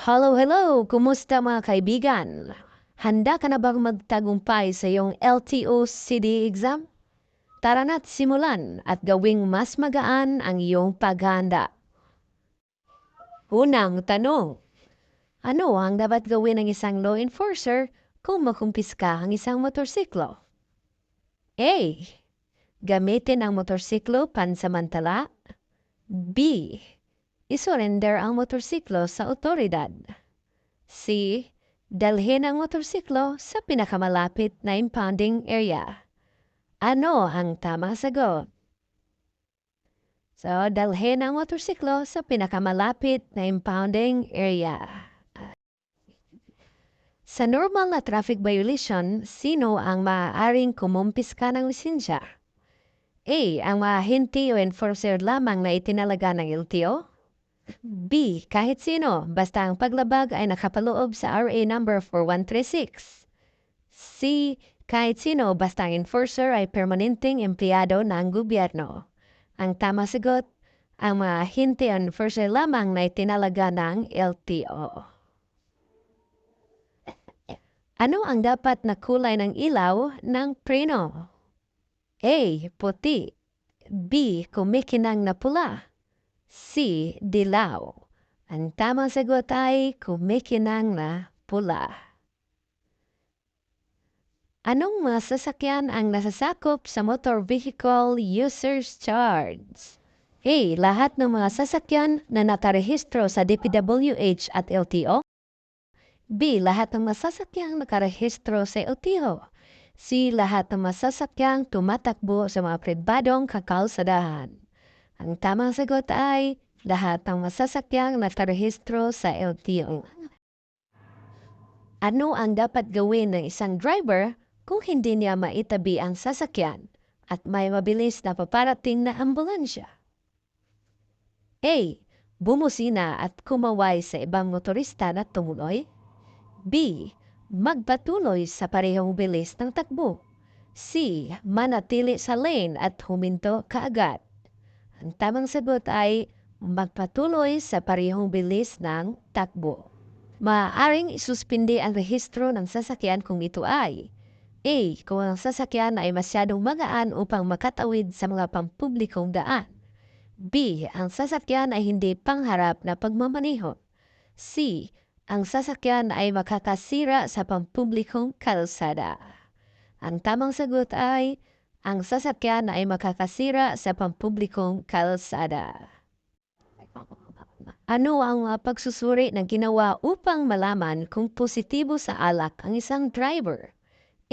Hello, hello! Kumusta mga kaibigan? Handa ka na bang magtagumpay sa iyong LTO CD exam? Tara na't simulan at gawing mas magaan ang iyong paghahanda. Unang tanong, ano ang dapat gawin ng isang law enforcer kung makumpiska ang isang motorsiklo? A. Gamitin ang motorsiklo pansamantala. B. Isurrender ang motorsiklo sa otoridad. C. Dalhin ang motorsiklo sa pinakamalapit na impounding area. Ano ang tamang sagot? So, dalhin ang motorsiklo sa pinakamalapit na impounding area. Sa normal na traffic violation, sino ang maaaring kumumpiska ng lisensya? A. Ang mga ahente o enforcer lamang na itinalaga ng LTO. B. Kahit sino, basta ang paglabag ay nakapaloob sa RA number 4136. C. Kahit sino, basta ang enforcer ay permanenteng empleyado ng gobyerno. Ang tamang sagot, ang mga ahente o enforcer lamang na itinalaga ng LTO. Ano ang dapat na kulay ng ilaw ng preno? A. Puti. B. Kumikinang na pula. C. Dilaw. Ang tamang sagot ay kumikinang na pula. Anong mga sasakyan ang nasasakop sa Motor Vehicle Users Charge? A. Lahat ng mga sasakyan na nakarehistro sa DPWH at LTO. B. Lahat ng mga sasakyang nakarehistro sa LTO. C. Lahat ng mga sasakyang tumatakbo sa mga pribadong kakalsadahan. Ang tamang sagot ay lahat ng mga sasakyang nakarehistro sa LTO. Ano ang dapat gawin ng isang driver kung hindi niya maitabi ang sasakyan at may mabilis na paparating na ambulansya? A. Bumusina at kumaway sa ibang motorista na tumuloy. B. Magpatuloy sa parehong bilis ng takbo. C. Manatili sa lane at huminto kaagad. Ang tamang sagot ay magpatuloy sa parehong bilis ng takbo. Maaaring isuspindi ang rehistro ng sasakyan kung ito ay A. Kung ang sasakyan ay masyadong magaan upang makatawid sa mga pampublikong daan. B. Ang sasakyan ay hindi pangharap na pagmamaneho. C. Ang sasakyan ay makakasira sa pampublikong kalsada. Ang tamang sagot ay ang sasakyan ay makakasira sa pampublikong kalsada. Ano ang pagsusuri na ginawa upang malaman kung positibo sa alak ang isang driver?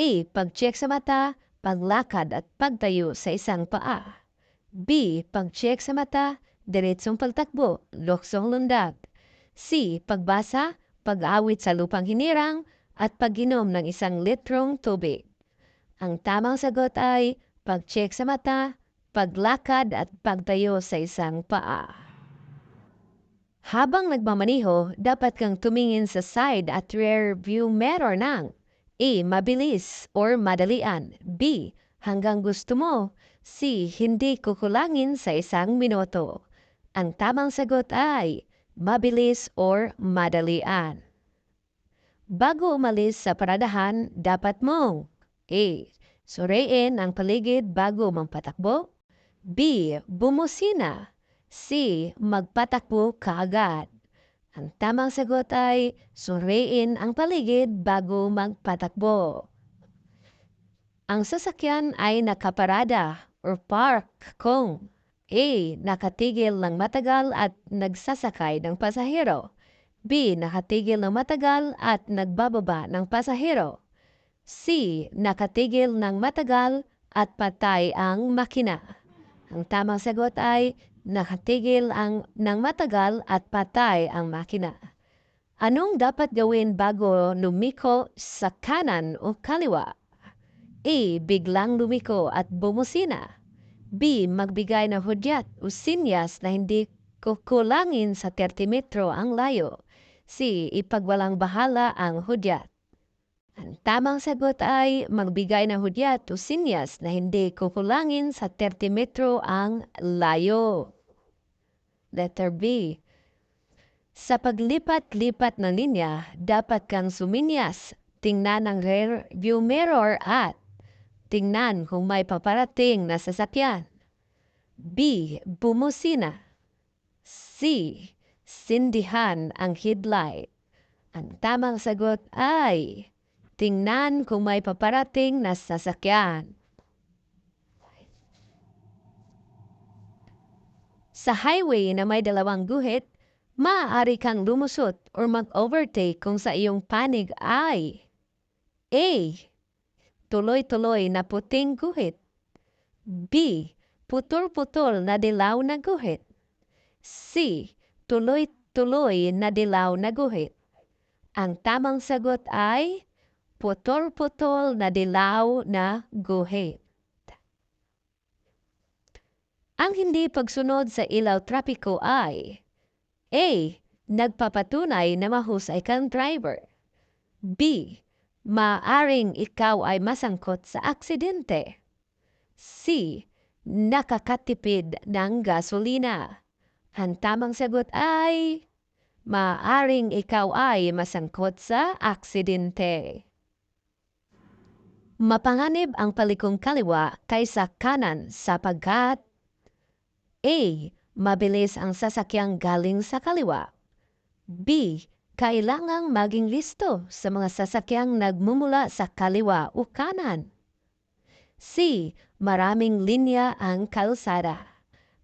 A. Pag-check sa mata, paglakad at pagtayo sa isang paa. B. Pag-check sa mata, diretsong pagtakbo, luksong lundag. C. Pagbasa, pag-awit sa lupang hinirang, at pag-inom ng 1 litrong tubig. Ang tamang sagot ay pag-check sa mata, paglakad at pagtayo sa isang paa. Habang nagmamaniho, dapat kang tumingin sa side at rear view mirror ng A. Mabilis or madalian. B. Hanggang gusto mo. C. Hindi kukulangin sa 1 minuto. Ang tamang sagot ay mabilis or madalian. Bago umalis sa paradahan, dapat mong A. Suriin ang paligid bago magpatakbo. B. Bumusina. C. Magpatakbo kaagad. Ang tamang sagot ay suriin ang paligid bago magpatakbo. Ang sasakyan ay nakaparada or park kung A. Nakatigil ng matagal at nagsasakay ng pasahero. B. Nakatigil ng matagal at nagbababa ng pasahero. C. Nakatigil ng matagal at patay ang makina. Ang tamang sagot ay nakatigil ng matagal at patay ang makina. Anong dapat gawin bago lumiko sa kanan o kaliwa? A. Biglang lumiko at bumusina. B. Magbigay ng hudyat o sinyas na hindi kukulangin sa 30 metro ang layo. C. Ipagwalang bahala ang hudyat. Ang tamang sagot ay magbigay ng hudyat o sinyas na hindi kukulangin sa 30 metro ang layo. Letter B. Sa paglipat-lipat ng linya, dapat kang suminyas, tingnan ang rear view mirror at tingnan kung may paparating na sasakyan. B. Bumusina. C. Sindihan ang headlight. Ang tamang sagot ay tingnan kung may paparating na sasakyan. Sa highway na may dalawang guhit, maaari kang lumusot or mag-overtake kung sa iyong panig ay A. Tuloy-tuloy na puting guhit. B. Putol-putol na dilaw na guhit. C. Tuloy-tuloy na dilaw na guhit. Ang tamang sagot ay putol-putol na dilaw na guhit. Ang hindi pagsunod sa ilaw trapiko ay A. Nagpapatunay na mahusay kang driver. B. Maaring ikaw ay masangkot sa aksidente. C. Nakakatipid ng gasolina. Ang tamang sagot ay maaring ikaw ay masangkot sa aksidente. Mapanganib ang palikong kaliwa kaysa kanan sapagkat A. Mabilis ang sasakyang galing sa kaliwa. B. Kailangang maging listo sa mga sasakyang nagmumula sa kaliwa o kanan. C. Maraming linya ang kalsada.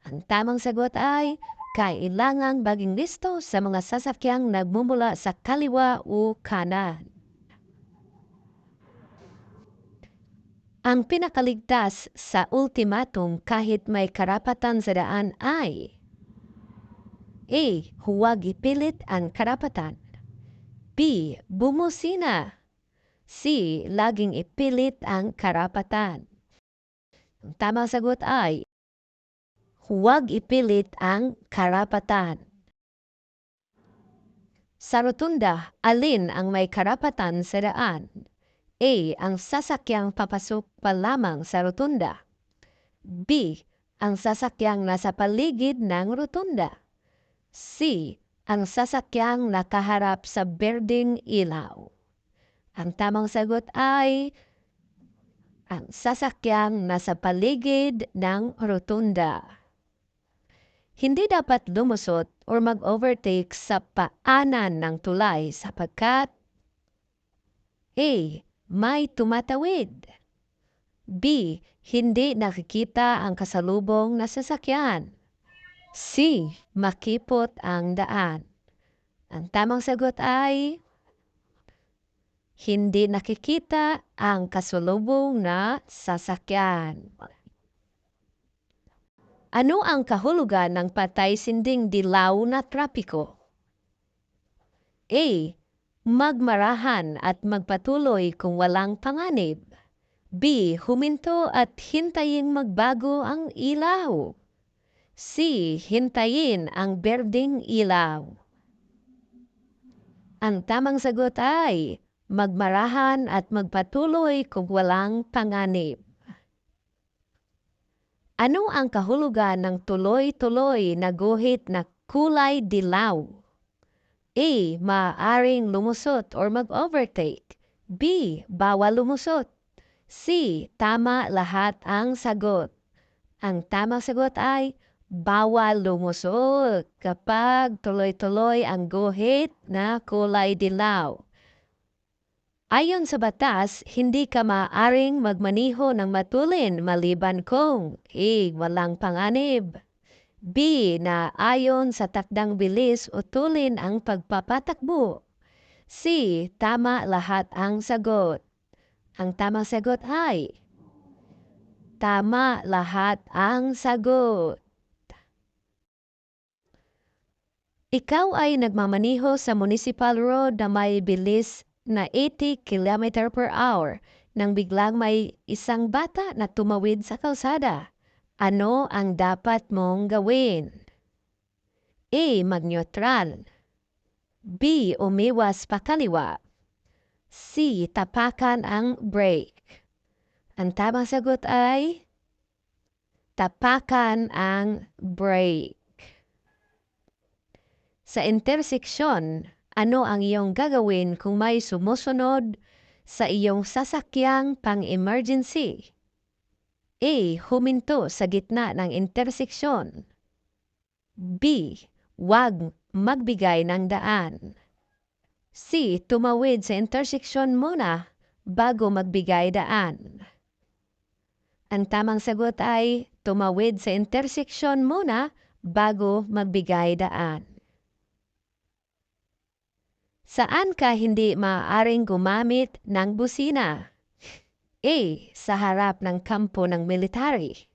Ang tamang sagot ay kailangang maging listo sa mga sasakyang nagmumula sa kaliwa o kanan. Ang pinakaligtas sa ultimatum kahit may karapatan sa daan ay A. Huwag ipilit ang karapatan. B. Bumusina. C. Laging ipilit ang karapatan. Ang tamang sagot ay huwag ipilit ang karapatan. Sa rotunda, alin ang may karapatan sa daan? A. Ang sasakyang papasok pa lamang sa rotunda. B. Ang sasakyang nasa paligid ng rotunda. C. Ang sasakyang nakaharap sa berdeng ilaw. Ang tamang sagot ay ang sasakyang nasa paligid ng rotunda. Hindi dapat lumusot o mag-overtake sa paanan ng tulay sapagkat A. May tumatawid. B. Hindi nakikita ang kasalubong na sasakyan. C. Makipot ang daan. Ang tamang sagot ay hindi nakikita ang kasalubong na sasakyan. Ano ang kahulugan ng patay-sinding dilaw na trapiko? A. Magmarahan at magpatuloy kung walang panganib. B. Huminto at hintayin magbago ang ilaw. C. Hintayin ang berdeng ilaw. Ang tamang sagot ay magmarahan at magpatuloy kung walang panganib. Ano ang kahulugan ng tuloy-tuloy na guhit na kulay dilaw? A. Maaaring lumusot or mag-overtake. B. Bawal lumusot. C. Tama lahat ang sagot. Ang tamang sagot ay bawal lumusot kapag tuloy-tuloy ang guhit na kulay dilaw. Ayon sa batas, hindi ka maaaring magmaniho ng matulin maliban kung A. Walang panganib. B. Na ayon sa takdang bilis o tulin ang pagpapatakbo. C. Tama lahat ang sagot. Ang tamang sagot ay tama lahat ang sagot. Ikaw ay nagmamaniho sa municipal road na may bilis na 80 km per hour nang biglang may isang bata na tumawid sa kalsada. Ano ang dapat mong gawin? A. Magneutral. B. Umiwas pakaliwa. C. Tapakan ang brake. Ang tamang sagot ay tapakan ang brake. Sa interseksyon, ano ang iyong gagawin kung may sumusunod sa iyong sasakyang pang-emergency? A. Huminto sa gitna ng interseksyon. B. Huwag magbigay ng daan. C. Tumawid sa interseksyon muna bago magbigay daan. Ang tamang sagot ay tumawid sa interseksyon muna bago magbigay daan. Saan ka hindi maaaring gumamit ng busina? A. Sa harap ng kampo ng military.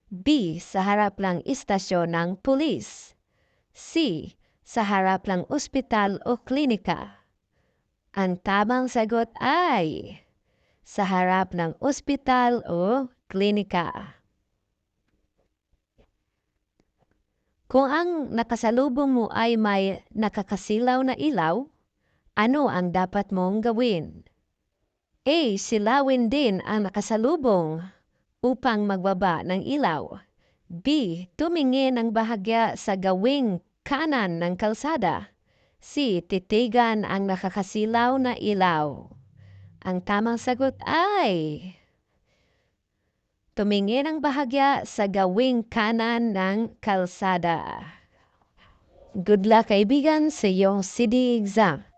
B. Sa harap ng istasyon ng pulis. C. Sa harap ng ospital o klinika. Ang tamang sagot ay sa harap ng ospital o klinika. Kung ang nakasalubong mo ay may nakakasilaw na ilaw, ano ang dapat mong gawin? A. Silawin din ang nakasalubong upang magbaba ng ilaw. B. Tumingin ng bahagya sa gawing kanan ng kalsada. C. Titigan ang nakakasilaw na ilaw. Ang tamang sagot ay tumingin ang bahagya sa gawing kanan ng kalsada. Good luck kaibigan sa iyong CD exam.